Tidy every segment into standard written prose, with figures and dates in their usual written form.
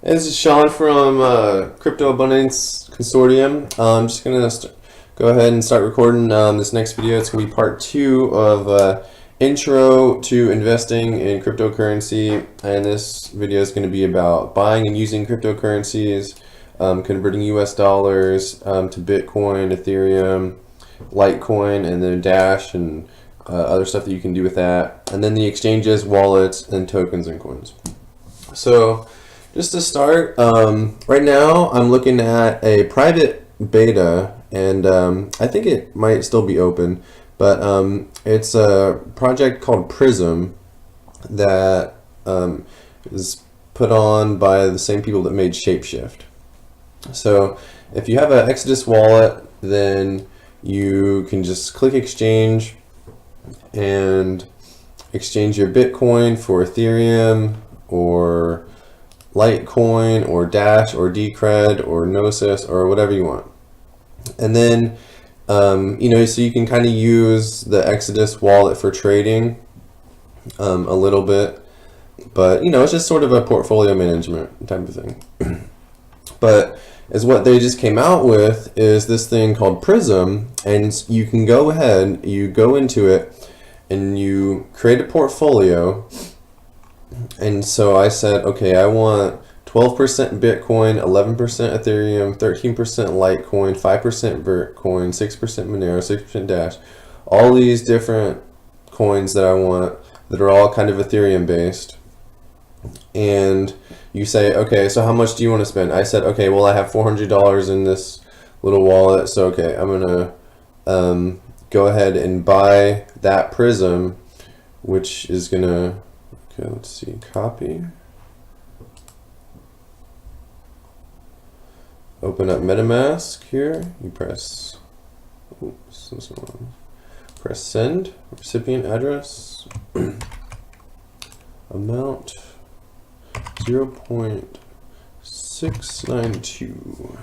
This is Sean from Crypto Abundance Consortium. I'm just going to go ahead and start recording this next video. It's going to be part 2 of intro to investing in cryptocurrency. And this video is going to be about buying and using cryptocurrencies, converting US dollars to Bitcoin, Ethereum, Litecoin, and then Dash and other stuff that you can do with that. And then the exchanges, wallets, and tokens and coins. So just to start, right now I'm looking at a private beta, and I think it might still be open, but it's a project called Prism that is put on by the same people that made Shapeshift. So if you have an Exodus wallet, then you can just click exchange and exchange your Bitcoin for Ethereum or Litecoin or Dash or Decred or Gnosis or whatever you want. And then, so you can kind of use the Exodus wallet for trading a little bit, but, it's just sort of a portfolio management type of thing. But as what they just came out with is this thing called Prism, and you can go ahead, you go into it, and you create a portfolio. And so I said, okay, I want 12% Bitcoin, 11% Ethereum, 13% Litecoin, 5% Bitcoin, 6% Monero, 6% Dash, all these different coins that I want that are all kind of Ethereum based. And you say, okay, so how much do you want to spend? I said, okay, well, I have $400 in this little wallet, so okay, I'm gonna go ahead and buy that Prism, which is gonna, okay, let's see, copy. Open up MetaMask here. You press, oops, this one. Press send, recipient address, amount 0.692.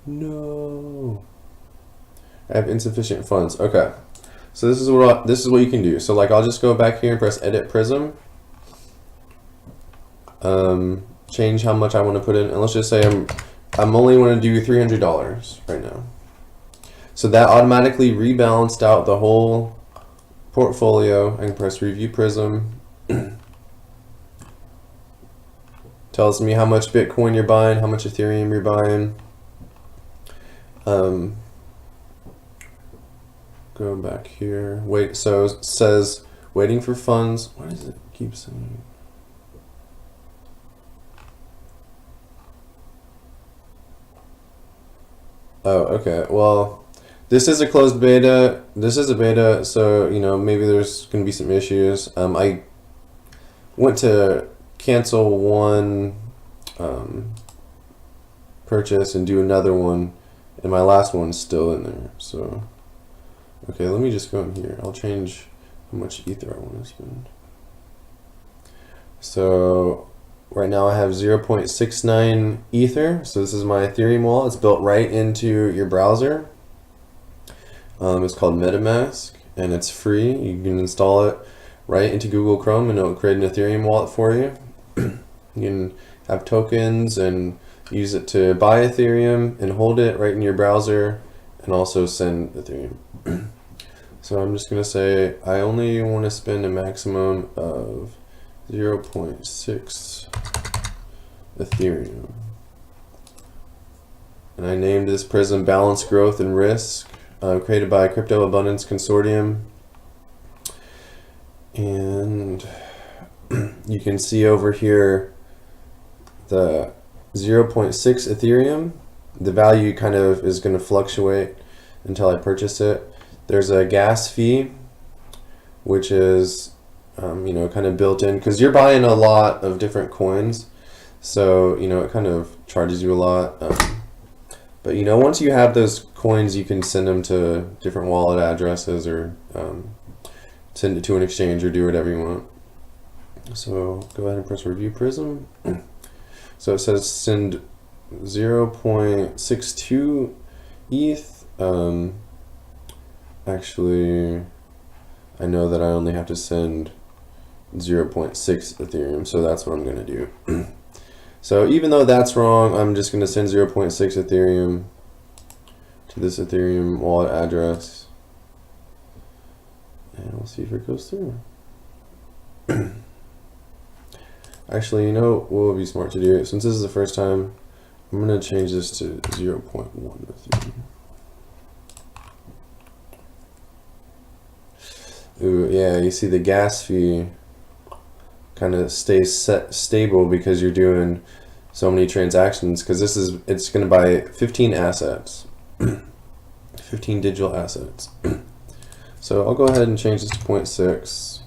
No. I have insufficient funds. Okay, so this is what you can do. So like I'll just go back here and press edit Prism. Change how much I want to put in, and let's just say I'm only want to do $300 right now. So that automatically rebalanced out the whole portfolio. I can press review Prism. Tells me how much Bitcoin you're buying, how much Ethereum you're buying. Go back here. Wait, so it says waiting for funds. What does it keep saying? Oh, okay. Well, this is a closed beta. This is a beta, so maybe there's gonna be some issues. I went to cancel one purchase and do another one, and my last one's still in there. So, okay, let me just go in here. I'll change how much Ether I want to spend. So right now I have 0.69 Ether. So this is my Ethereum wallet. It's built right into your browser. It's called MetaMask, and it's free. You can install it right into Google Chrome, and it'll create an Ethereum wallet for you. You can have tokens and use it to buy Ethereum and hold it right in your browser, and also send Ethereum. So I'm just going to say I only want to spend a maximum of 0.6 Ethereum. And I named this Prism Balance Growth and Risk, created by Crypto Abundance Consortium. And you can see over here the 0.6 Ethereum. The value kind of is going to fluctuate until I purchase it. There's a gas fee, which is kind of built in, because you're buying a lot of different coins, so it kind of charges you a lot. But once you have those coins, you can send them to different wallet addresses, or send it to an exchange, or do whatever you want. So go ahead and press review Prism. So it says send 0.62 ETH. Actually, I know that I only have to send 0.6 Ethereum, so that's what I'm going to do. So even though that's wrong, I'm just going to send 0.6 Ethereum to this Ethereum wallet address, and we'll see if it goes through. Actually, you know what would be smart to do? Since this is the first time, I'm going to change this to 0.1 Ethereum. Ooh, yeah, you see the gas fee kind of stays stable because you're doing so many transactions, because it's going to buy 15 assets, 15 digital assets. So I'll go ahead and change this to 0.6.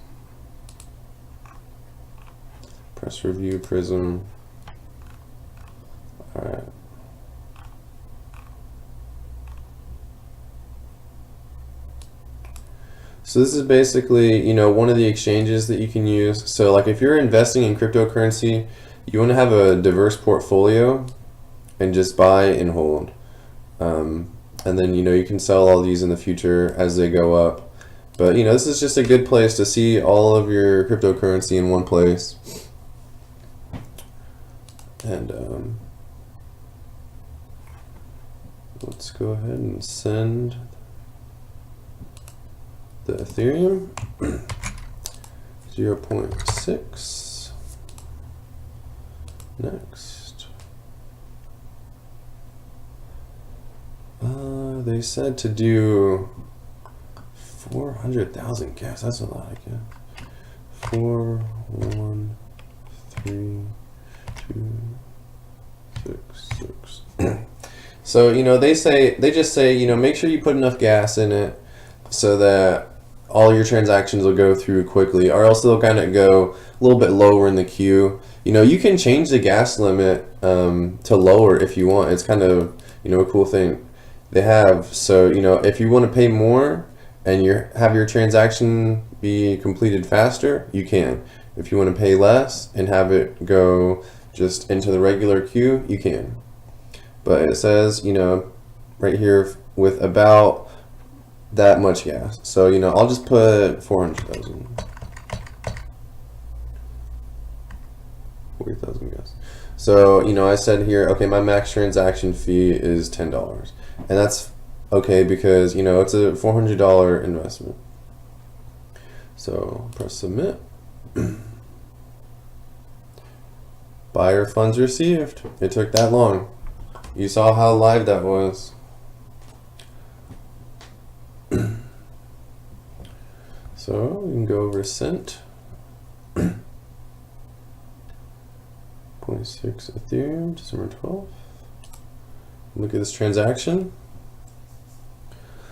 Press review Prism. All right. So this is basically, you know, one of the exchanges that you can use. So like if you're investing in cryptocurrency, you want to have a diverse portfolio and just buy and hold. And then, you know, you can sell all these in the future as they go up. But, you know, this is just a good place to see all of your cryptocurrency in one place. And let's go ahead and send the Ethereum 0.6. Next. They said to do 400,000 gas. That's a lot, I guess. 4, 1, 3, 2, 6, 6. So, you know, they just say, you know, make sure you put enough gas in it so that all your transactions will go through quickly, or else they'll kind of go a little bit lower in the queue. You know, you can change the gas limit to lower if you want. It's kind of, you know, a cool thing they have. So, you know, if you want to pay more and have your transaction be completed faster, you can. If you want to pay less and have it go just into the regular queue, you can. But it says, you know, right here with about that much gas. So, you know, I'll just put 400,000. 40,000 gas. So, you know, I said here, okay, my max transaction fee is $10. And that's okay because, you know, it's a $400 investment. So, press submit. Buyer funds received. It took that long. You saw how live that was. So we can go over sent. 0.6 Ethereum, December 12th. Look at this transaction.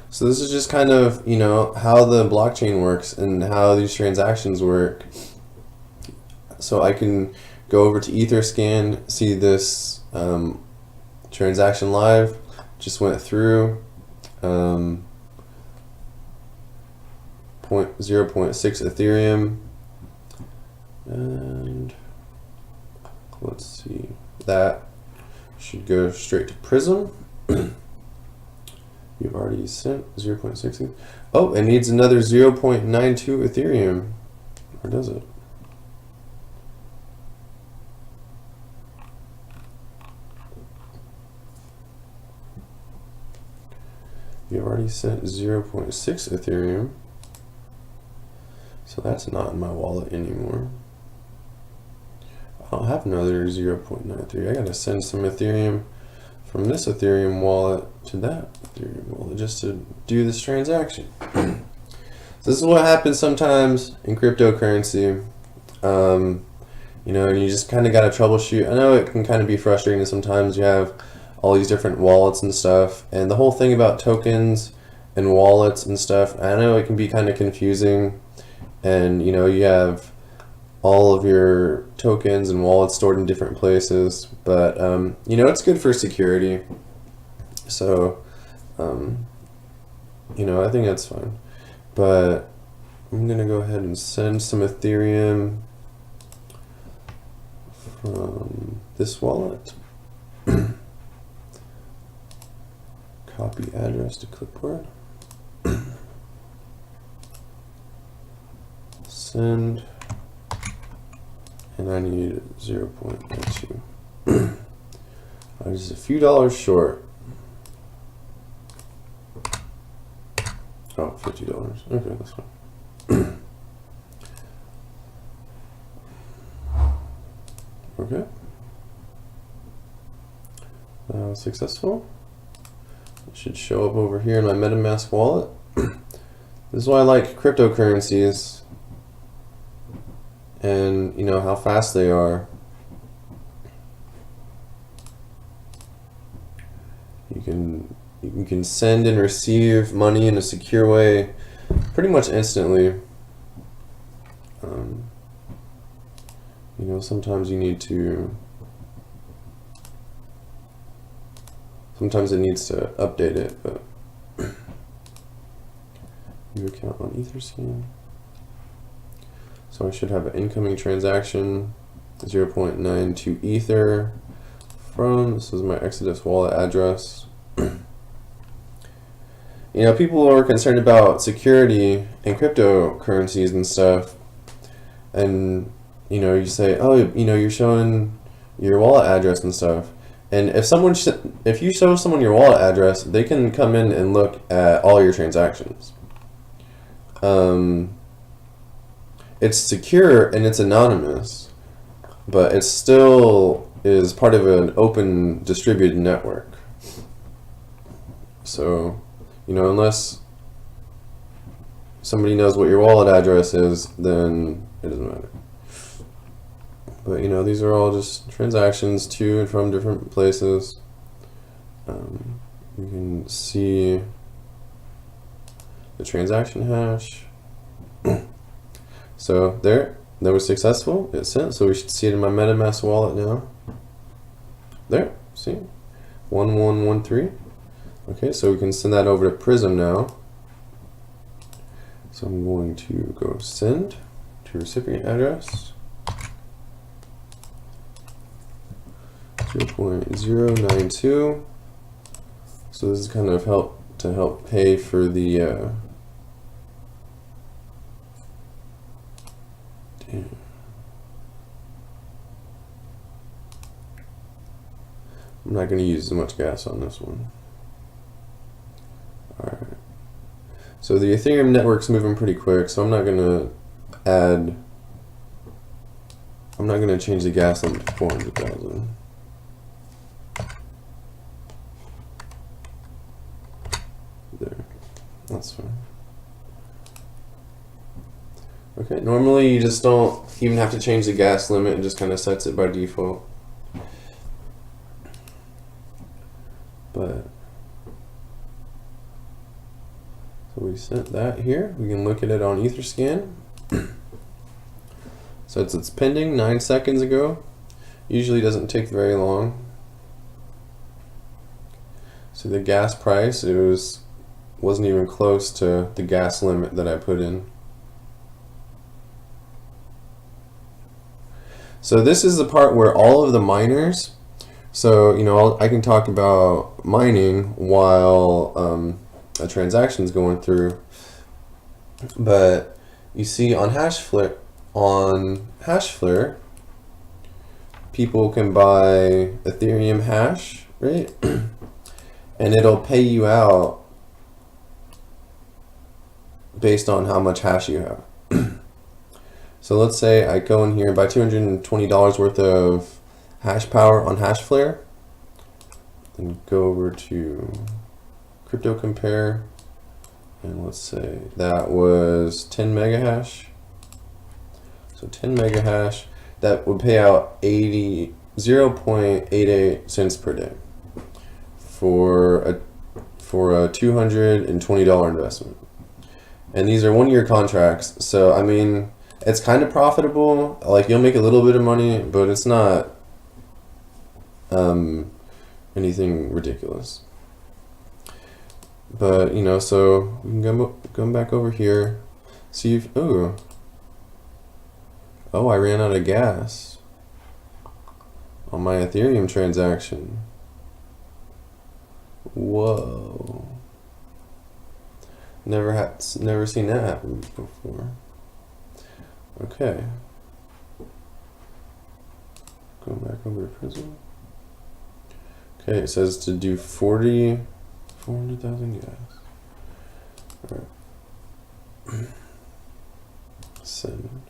So this is just kind of, you know, how the blockchain works and how these transactions work. So I can go over to Etherscan, see this transaction live, just went through. 0.6 Ethereum, and let's see, that should go straight to Prism. You've already sent 0.6. Oh, it needs another 0.92 Ethereum, or does it? You've already sent 0.6 Ethereum. So that's not in my wallet anymore. I don't have another 0.93. I gotta send some Ethereum from this Ethereum wallet to that Ethereum wallet just to do this transaction. So this is what happens sometimes in cryptocurrency. You know, and you just kind of gotta troubleshoot. I know it can kind of be frustrating sometimes. You have all these different wallets and stuff, and the whole thing about tokens and wallets and stuff, I know it can be kind of confusing. And, you know, you have all of your tokens and wallets stored in different places, but, you know, it's good for security. So, you know, I think that's fine. But I'm going to go ahead and send some Ethereum from this wallet. Copy address to clipboard. Send, and I need 0.92. I'm just a few dollars short. Oh, $50. Okay, that's fine. Okay. Successful. It should show up over here in my MetaMask wallet. This is why I like cryptocurrencies, and you know how fast they are. You can send and receive money in a secure way pretty much instantly. You know, sometimes you need to. Sometimes it needs to update it, but new account on Etherscan. So I should have an incoming transaction, 0.92 Ether from, this is my Exodus wallet address. You know, people are concerned about security and cryptocurrencies and stuff. And, you know, you say, oh, you know, you're showing your wallet address and stuff. And if you show someone your wallet address, they can come in and look at all your transactions. It's secure and it's anonymous, but it still is part of an open distributed network. So, you know, unless somebody knows what your wallet address is, then it doesn't matter. But you know, these are all just transactions to and from different places. You can see the transaction hash. So there, that was successful. It sent, so we should see it in my MetaMask wallet now. There, see, 1113. Okay, so we can send that over to Prism now. So I'm going to go send to recipient address. 0.092. So this is kind of help pay for the I'm not going to use as much gas on this one. Alright. So the Ethereum network's moving pretty quick, so I'm not going to change the gas limit to 400,000. There. That's fine. Okay, normally you just don't even have to change the gas limit, it just kind of sets it by default. But so we sent that here. We can look at it on Etherscan. So it's pending 9 seconds ago. Usually doesn't take very long. So the gas price, wasn't even close to the gas limit that I put in. So this is the part where all of the miners, so you know, I can talk about mining while a transaction's going through, but you see on Hashflare, people can buy Ethereum hash, right? And it'll pay you out based on how much hash you have. So let's say I go in here and buy $220 worth of hash power on Hashflare, and go over to crypto compare, and let's say that was 10 mega hash. So 10 mega hash, that would pay out 0.88 cents per day for a $220 investment. And these are 1-year contracts, so I mean, it's kind of profitable. Like, you'll make a little bit of money, but it's not anything ridiculous. But you know, so we can go back over here, see if oh, I ran out of gas on my Ethereum transaction. Whoa. Never seen that happen before. Okay. Going back over to Prism. Okay, it says to do 400,000 gas. All right. Send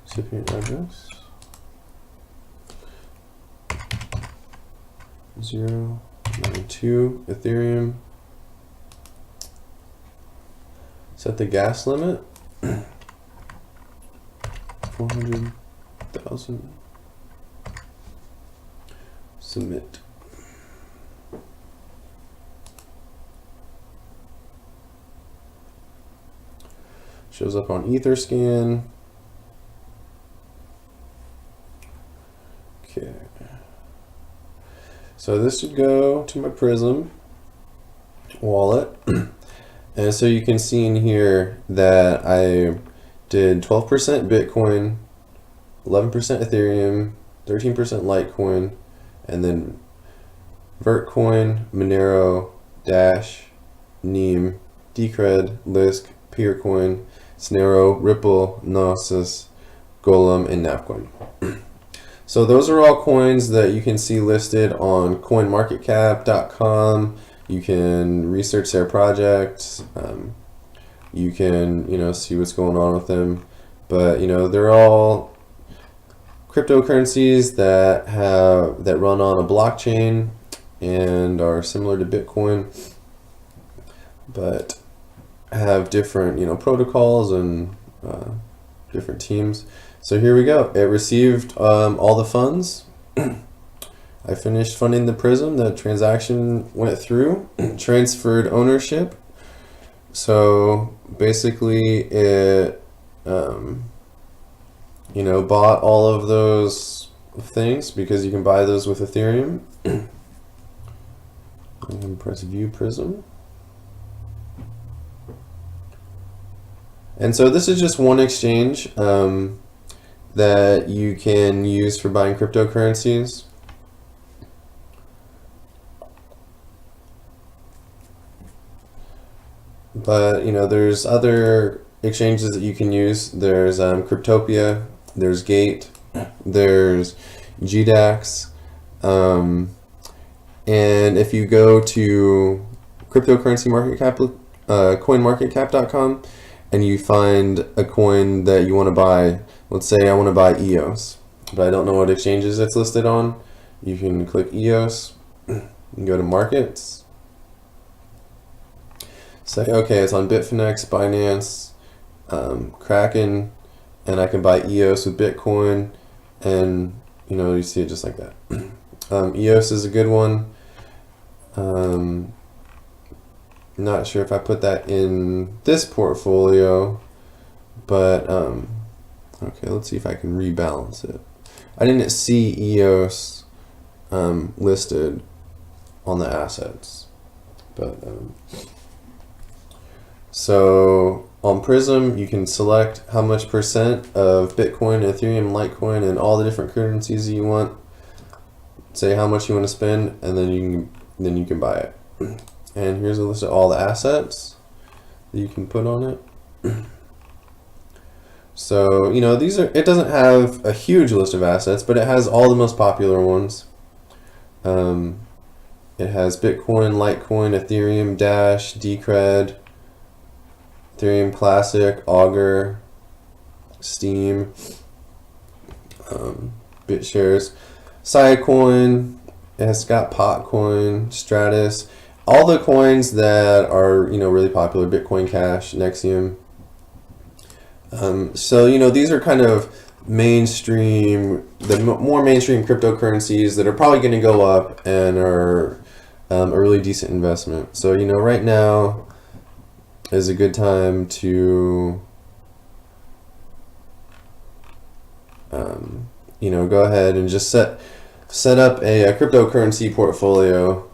recipient address 0.92 Ethereum. Set the gas limit 400,000. Submit. Shows up on Etherscan. Okay. So this should go to my Prism wallet. And so you can see in here that I did 12% Bitcoin, 11% Ethereum, 13% Litecoin, and then Vertcoin, Monero, Dash, Neem, Decred, Lisk, Peercoin, Snaro, Ripple, Gnosis, Golem, and Napcoin. So those are all coins that you can see listed on coinmarketcap.com. You can research their projects. You can, see what's going on with them. But, they're all cryptocurrencies that run on a blockchain and are similar to Bitcoin, but have different, protocols and different teams. So here we go. It received all the funds. I finished funding the Prism. The transaction went through, transferred ownership. So basically it, bought all of those things because you can buy those with Ethereum. I'm going to press View Prism. And so this is just one exchange that you can use for buying cryptocurrencies. But there's other exchanges that you can use. There's Cryptopia, there's Gate, there's GDAX, and if you go to cryptocurrency market cap, coinmarketcap.com, and you find a coin that you want to buy, let's say I want to buy EOS, but I don't know what exchanges it's listed on. You can click EOS and go to markets. Say, okay, it's on Bitfinex, Binance, Kraken, and I can buy EOS with Bitcoin, and you see it just like that. EOS is a good one. Not sure if I put that in this portfolio, but okay, let's see if I can rebalance it. I didn't see EOS listed on the assets, but so on Prism, you can select how much percent of Bitcoin, Ethereum, Litecoin, and all the different currencies you want. Say how much you want to spend, and then you can buy it. And here's a list of all the assets that you can put on it. So it doesn't have a huge list of assets, but it has all the most popular ones. It has Bitcoin, Litecoin, Ethereum, Dash, Decred, Ethereum Classic, Augur, Steam, BitShares, Sidecoin. It has got Potcoin, Stratus, all the coins that are really popular. Bitcoin Cash, Nexium. So these are kind of mainstream, the more mainstream cryptocurrencies that are probably going to go up and are a really decent investment. So right now is a good time to go ahead and just set up a cryptocurrency portfolio,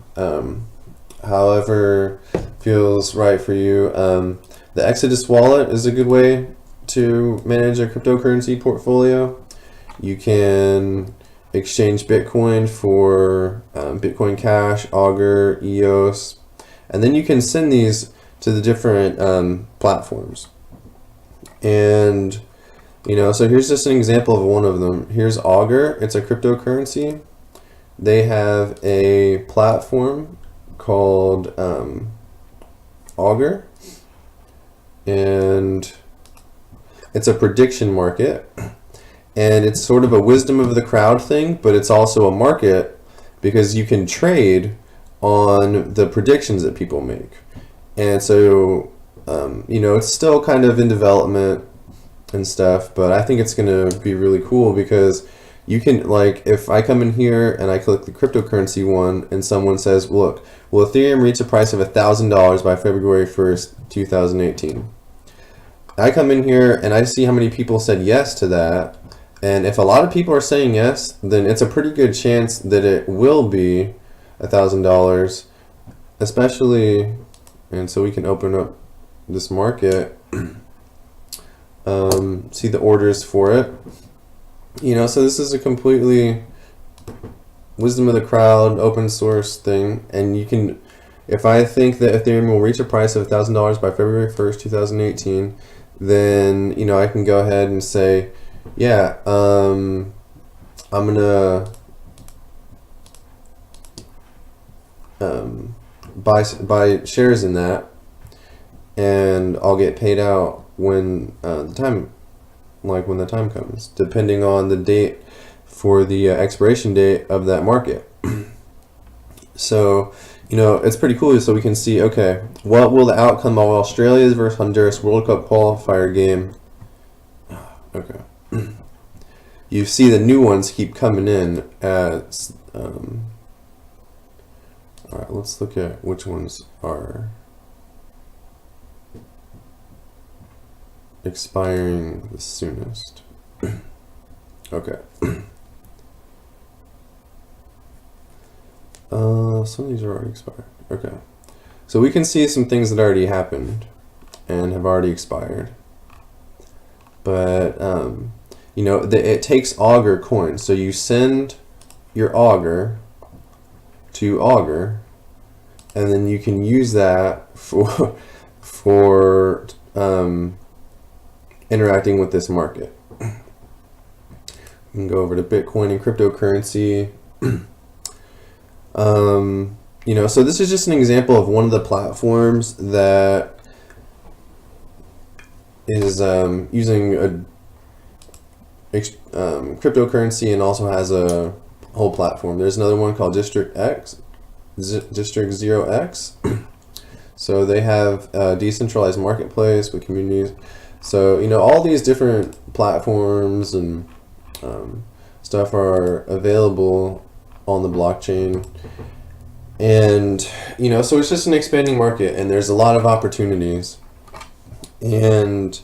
however feels right for you. The Exodus wallet is a good way to manage a cryptocurrency portfolio. You can exchange Bitcoin for Bitcoin Cash, Augur, EOS, and then you can send these to the different platforms. And So here's just an example of one of them. Here's Augur. It's a cryptocurrency. They have a platform called Augur, and it's a prediction market, and it's sort of a wisdom of the crowd thing, but it's also a market because you can trade on the predictions that people make. And so, it's still kind of in development and stuff, but I think it's going to be really cool because you can, like, if I come in here and I click the cryptocurrency one and someone says, look, will Ethereum reach a price of $1,000 by February 1st, 2018? I come in here and I see how many people said yes to that. And if a lot of people are saying yes, then it's a pretty good chance that it will be $1,000, especially, and so we can open up this market, see the orders for it. So this is a completely wisdom of the crowd, open source thing, and you can, if I think that Ethereum will reach a price of $1,000 by February 1st, 2018, then, I can go ahead and say, yeah, I'm gonna buy shares in that, and I'll get paid out when the time comes, depending on the date for the expiration date of that market. So, it's pretty cool. So we can see, okay, what will the outcome of Australia's versus Honduras World Cup qualifier game? Okay. You see the new ones keep coming in as, all right, let's look at which ones are expiring the soonest. Okay. Some of these are already expired. Okay. So we can see some things that already happened and have already expired. But, it takes Augur coins. So you send your Augur to Augur, and then you can use that for interacting with this market. You can go over to Bitcoin and cryptocurrency. So this is just an example of one of the platforms that is using a cryptocurrency and also has a whole platform. There's another one called District 0x. So they have a decentralized marketplace with communities. So, all these different platforms and stuff are available on the blockchain. And, so it's just an expanding market, and there's a lot of opportunities. And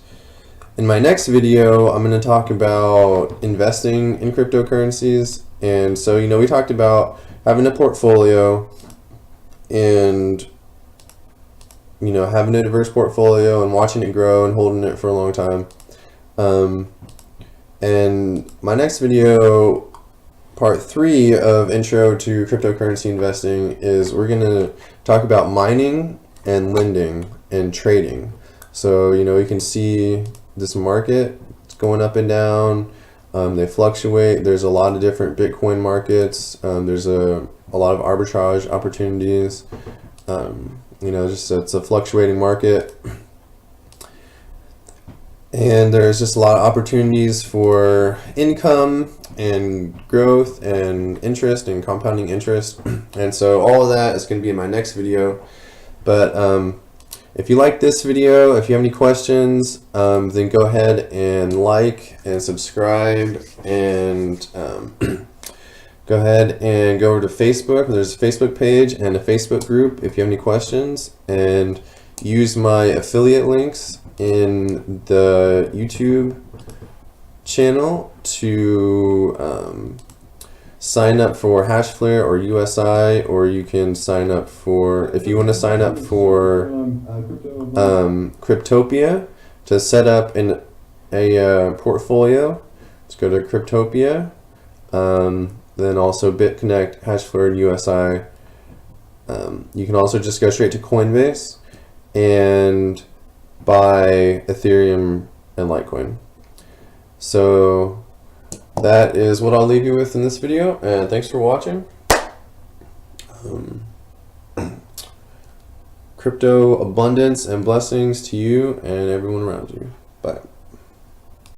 in my next video, I'm going to talk about investing in cryptocurrencies. And so, we talked about having a portfolio and, having a diverse portfolio and watching it grow and holding it for a long time. And my next video, part 3 of Intro to Cryptocurrency Investing, is we're going to talk about mining and lending and trading. So, you can see this market, it's going up and down. They fluctuate. There's a lot of different Bitcoin markets. There's a lot of arbitrage opportunities. It's a fluctuating market. And there's just a lot of opportunities for income and growth and interest and compounding interest. And so all of that is going to be in my next video. But if you like this video, if you have any questions, then go ahead and like and subscribe, and go ahead and go over to Facebook. There's a Facebook page and a Facebook group if you have any questions, and use my affiliate links in the YouTube channel to sign up for Hashflare or USI, or you can sign up for, if you want to sign up for Cryptopia to set up a portfolio. Let's go to Cryptopia. Then also BitConnect, Hashflare, and USI. You can also just go straight to Coinbase and buy Ethereum and Litecoin. So that is what I'll leave you with in this video, and thanks for watching. Crypto abundance and blessings to you and everyone around you. Bye.